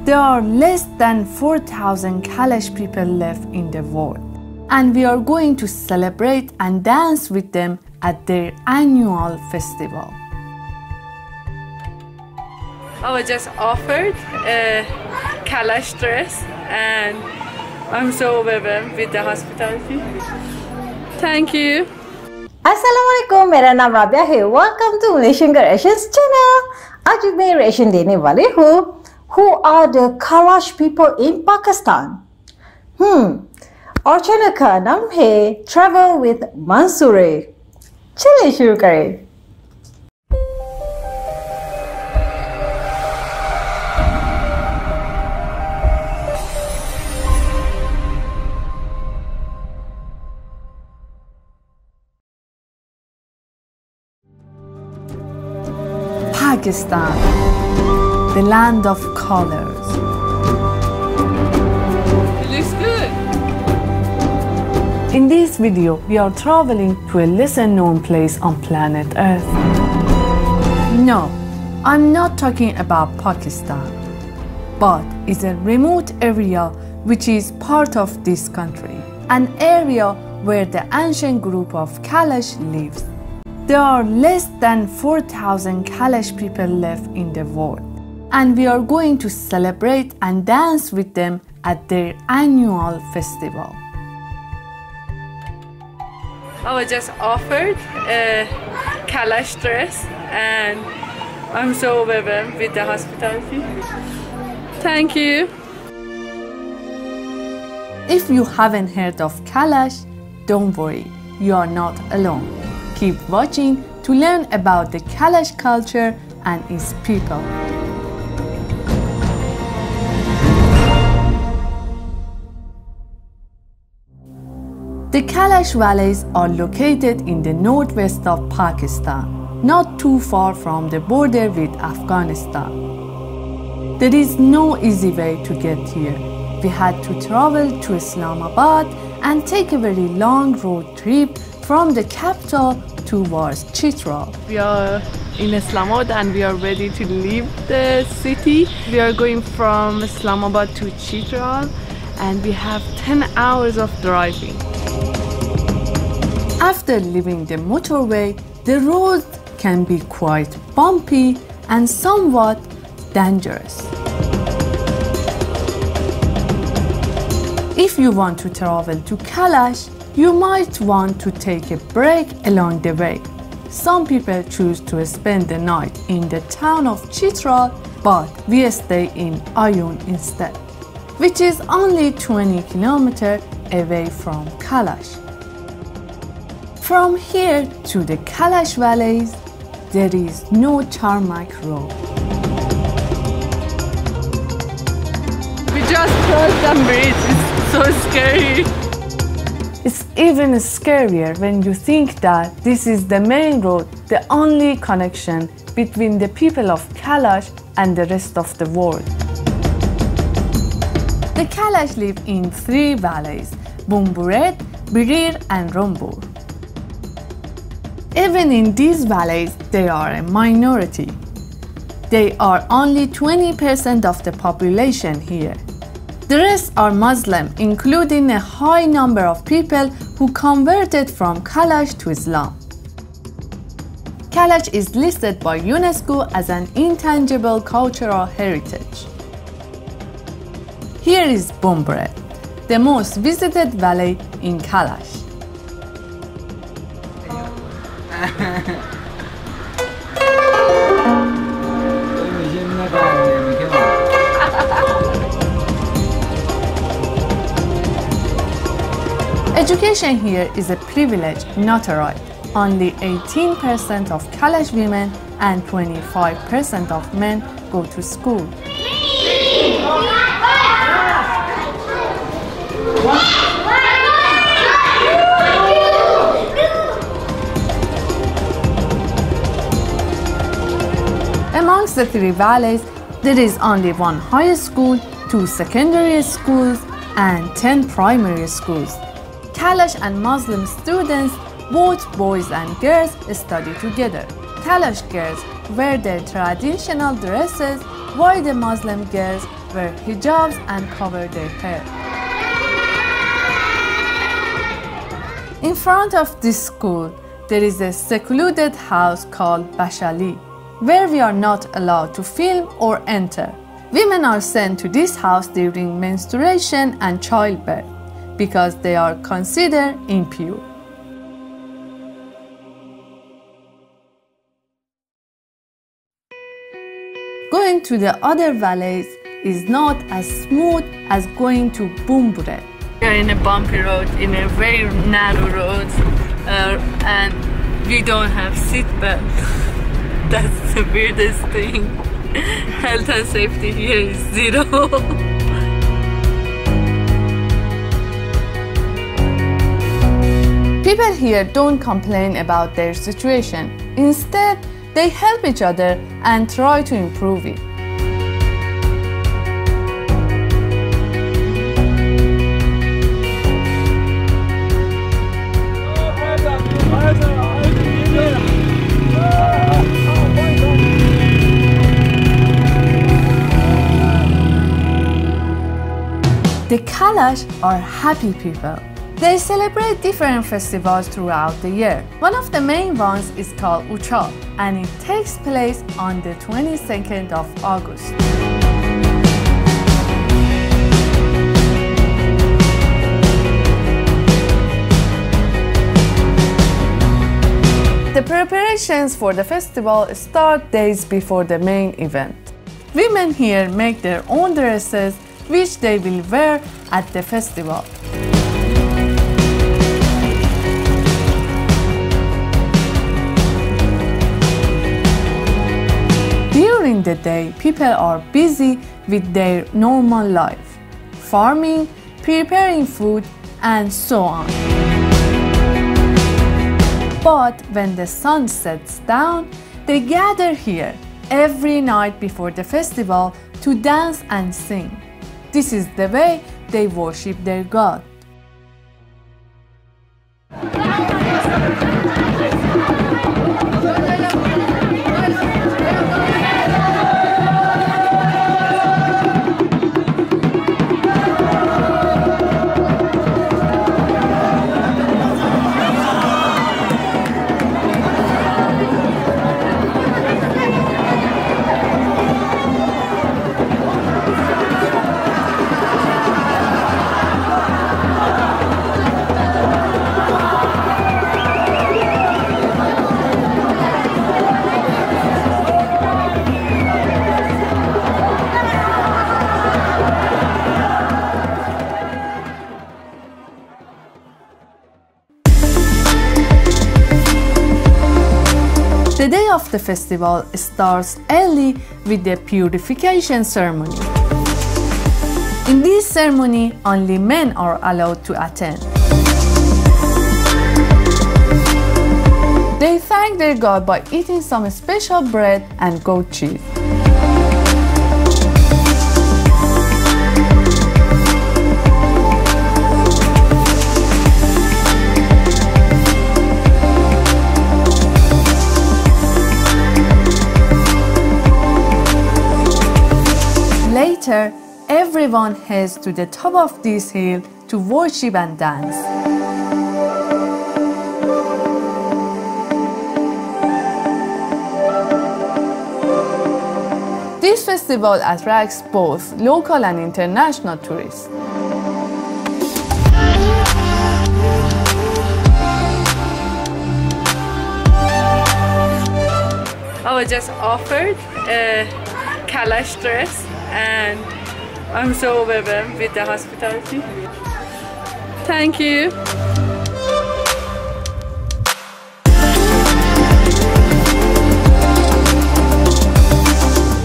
There are less than 4,000 Kalash people left in the world, and we are going to celebrate and dance with them at their annual festival. I was just offered a Kalash dress and I'm so overwhelmed with the hospitality. Thank you. अस्सलामुअलैकुम, मेरा नाम राबिया है। Welcome to Malaysian कलेश channel. आज मैं reaction देने वाली हूँ Who are the Kalash people in Pakistan? और चैनल का नाम है Travel with Mansoureh। चलिए शुरू करें। Pakistan, the land of colors. It looks good. In this video, we are traveling to a lesser known place on planet Earth. No, I'm not talking about Pakistan, but it's a remote area which is part of this country, an area where the ancient group of Kalash lives. There are less than 4,000 Kalash people left in the world, and we are going to celebrate and dance with them at their annual festival. I was just offered a Kalash dress and I'm so overwhelmed with the hospitality. Thank you. If you haven't heard of Kalash, don't worry, you are not alone. Keep watching to learn about the Kalash culture and its people. The Kalash valleys are located in the northwest of Pakistan, not too far from the border with Afghanistan. There is no easy way to get here. We had to travel to Islamabad and take a very long road trip from the capital towards Chitral. We are in Islamabad and we are ready to leave the city. We are going from Islamabad to Chitral and we have 10 hours of driving. After leaving the motorway, the road can be quite bumpy and somewhat dangerous. If you want to travel to Kalash, you might want to take a break along the way. Some people choose to spend the night in the town of Chitral, but we stay in Ayun instead, which is only 20 kilometers away from Kalash. From here to the Kalash valleys, there is no tarmac road. We just crossed the bridge. It's so scary. It's even scarier when you think that this is the main road, the only connection between the people of Kalash and the rest of the world. The Kalash live in 3 valleys, Bumburet, Birir and Rombur. Even in these valleys, they are a minority. They are only 20% of the population here. The rest are Muslim, including a high number of people who converted from Kalash to Islam. Kalash is listed by UNESCO as an intangible cultural heritage. Here is Bumburet, the most visited valley in Kalash. Education here is a privilege, not a right. Only 18% of Kalash women and 25% of men go to school. Amongst the 3 valleys, there is only 1 high school, 2 secondary schools, and 10 primary schools. Kalash and Muslim students, both boys and girls, study together. Kalash girls wear their traditional dresses, while the Muslim girls wear hijabs and cover their hair. In front of this school, there is a secluded house called Bashali, where we are not allowed to film or enter. Women are sent to this house during menstruation and childbirth because they are considered impure. Going to the other valleys is not as smooth as going to Bumbure. We are in a bumpy road, in a very narrow road, and we don't have seat belt. That's the weirdest thing. Health and safety here is zero. People here don't complain about their situation. Instead, they help each other and try to improve it. The Kalash are happy people. They celebrate different festivals throughout the year. One of the main ones is called Uchal, and it takes place on the 22nd of August. The preparations for the festival start days before the main event. Women here make their own dresses which they will wear at the festival. During the day, people are busy with their normal life, farming, preparing food, and so on. But when the sun sets down, they gather here every night before the festival to dance and sing. This is the way they worship their God. The day of the festival starts early with the purification ceremony. In this ceremony, only men are allowed to attend. They thank their God by eating some special bread and goat cheese. Later, everyone heads to the top of this hill to worship and dance. This festival attracts both local and international tourists. I was just offered a Kalash dress, and I'm so overwhelmed with the hospitality. Thank you.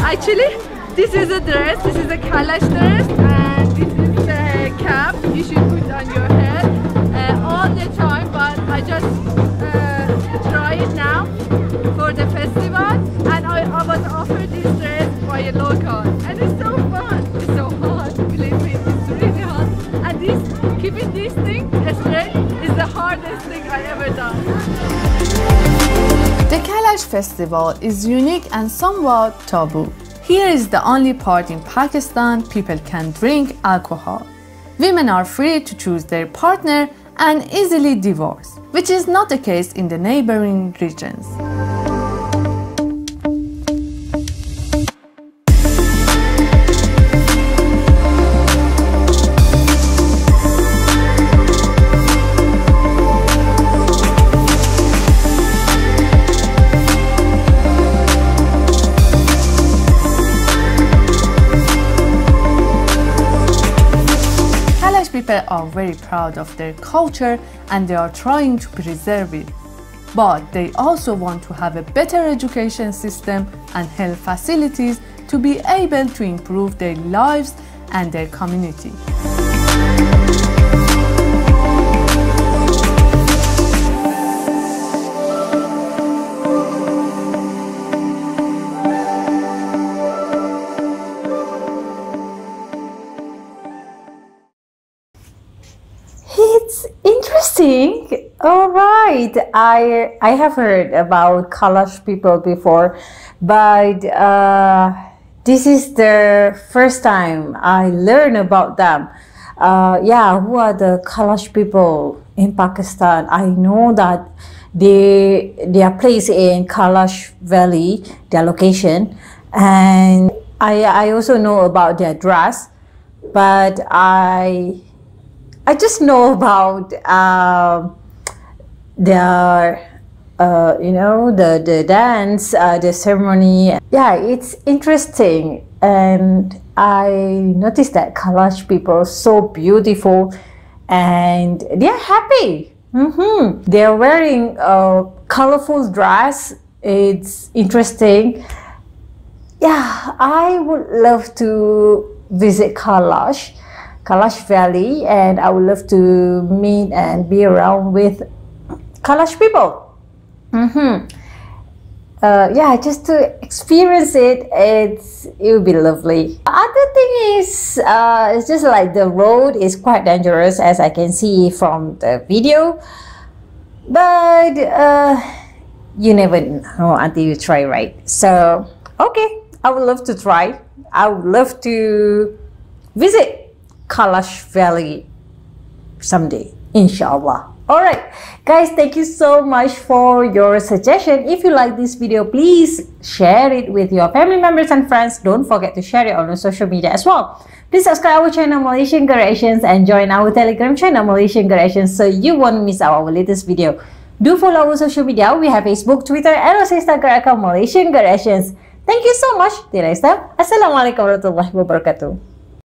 Actually, this is a dress, this is a Kalash dress, and this is a cap you should put on your head all the time, but I just try it now for the festival, and I was offered this dress by a local, and it's so fun. It's so hot, believe me, it's really hot, and keeping this thing straight is the hardest thing I ever done. The Kalash festival is unique and somewhat taboo. Here is the only part in Pakistan people can drink alcohol. Women are free to choose their partner and easily divorce, which is not the case in the neighboring regions. People are very proud of their culture and they are trying to preserve it. But they also want to have a better education system and health facilities to be able to improve their lives and their community. It's interesting. All right, I have heard about Kalash people before, but this is the first time I learn about them. Yeah, who are the Kalash people in Pakistan? I know that they are placed in Kalash Valley, their location, and I also know about their dress, but I just know about their the dance, the ceremony. Yeah, it's interesting, and I noticed that Kalash people are so beautiful and they're happy. They're wearing a colorful dress. It's interesting. Yeah, I would love to visit Kalash Valley, and I would love to meet and be around with Kalash people. Yeah, just to experience it, it would be lovely. Other thing is, it's just like the road is quite dangerous, as I can see from the video. But you never know until you try, right? So, okay, I would love to try. I would love to visit Kalash Valley someday, inshallah. Alright guys, thank you so much for your suggestion. If you like this video, please share it with your family members and friends. Don't forget to share it on your social media as well. Please subscribe our channel Malaysian Creations and join our Telegram channel Malaysian Creations so you won't miss our latest video. Do follow our social media. We have Facebook, Twitter and also Instagram account Malaysian Creations. Thank you so much. Till next time. Assalamualaikum warahmatullahi wabarakatuh.